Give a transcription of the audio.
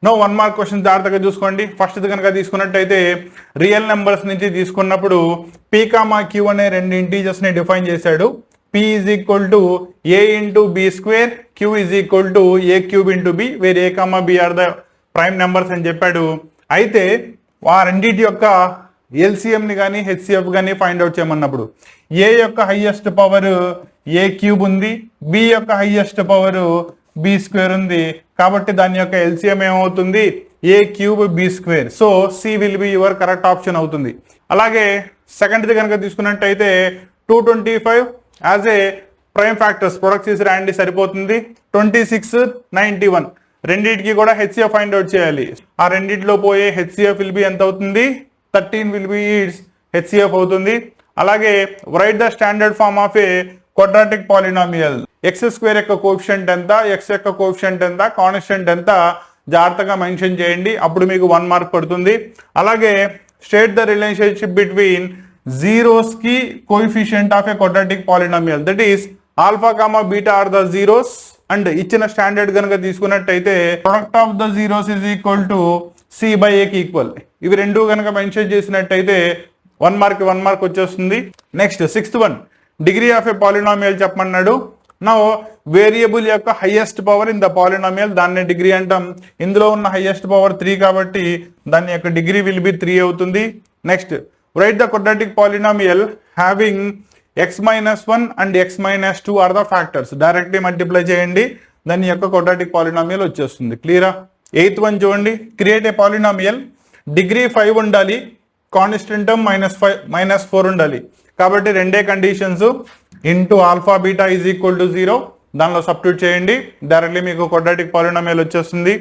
No 1 mark question జాగ్రత్తగా చూసుకోండి. First కనుక తీసుకున్నట్టయితే రియల్ నెంబర్స్ నుంచి తీసుకున్నప్పుడు p, q అనే రెండు ఇంటీజర్స్ ని డిఫైన్ చేశాడు. p is equal to a into b square, q is equal to a cube into b, where a, b are the prime numbers అని చెప్పాడు. అయితే ఆ రెండింటి యొక్క ఎల్సిఎం ని కానీ హెచ్సిఎఫ్ కానీ ఫైండ్ అవుట్ చేయమన్నప్పుడు ఏ యొక్క హైయెస్ట్ పవర్ ఏ క్యూబ్ ఉంది, బి యొక్క హైయెస్ట్ పవర్ బి స్క్వేర్ ఉంది. కాబట్టి దాని యొక్క ఎల్సిఎం ఏమవుతుంది, a cube b square. So c will be your correct option అవుతుంది. అలాగే సెకండ్ది కనుక తీసుకున్నట్టయితే 225 as a prime factors product చేసి రాయండి సరిపోతుంది. 26, 91 రెండింటికి కూడా హెచ్సిఎఫ్ ఫైండ్ అవుట్ చేయాలి. ఆ రెండింటిలో పోయే హెచ్సిఎఫ్ విల్ బి ఎంత అవుతుంది, 13 విల్ బి ఇట్స్ హెచ్సిఎఫ్ అవుతుంది. అలాగే write the standard form of a quadratic polynomial. X square యొక్క కోఎఫిషియంట్ ఎంత, ఎక్స్ యొక్క కోఎఫిషియంట్ ఎంత, కాన్స్టెంట్ ఎంత జాగ్రత్తగా మెన్షన్ చేయండి, అప్పుడు మీకు 1 మార్క్ పడుతుంది. అలాగే state the relationship between zeros కి coefficient of a quadratic polynomial, that is alpha comma beta are the zeros. And ఇచ్చిన స్టాండర్డ్ కనుక తీసుకున్నట్టయితే product of the zeros is equal to c by a కి equal. ఇవి రెండు కనుక mention చేసినట్టయితే 1 mark వచ్చేస్తుంది. Next 6th one, degree of A polynomial చెప్పమన్నాడు. నా వేరియబుల్ యొక్క highest power in the polynomial, దాన్ని డిగ్రీ అంటాం. ఇందులో ఉన్న హైయెస్ట్ పవర్ 3 కాబట్టి దాని యొక్క డిగ్రీ విల్ బి 3 అవుతుంది. Next write the quadratic polynomial having x-1 and x-2 are the factors. Directly multiply చేయండి, దాని యొక్క క్వాడ్రాటిక్ పాలినామియల్ వచ్చేస్తుంది. క్లియరా? 8th వన్ చూడండి, క్రియేట్ ఏ పాలినామియల్, డిగ్రీ 5 ఉండాలి, కాన్స్టెంట్ టర్మ్ -4 ఉండాలి. కాబట్టి రెండే conditions, into alpha beta is equal to 0, దానిలో సబ్స్టిట్యూట్ చేయండి, డైరెక్ట్లీ మీకు క్వాడ్రాటిక్ పాలినామియల్ వచ్చేస్తుంది.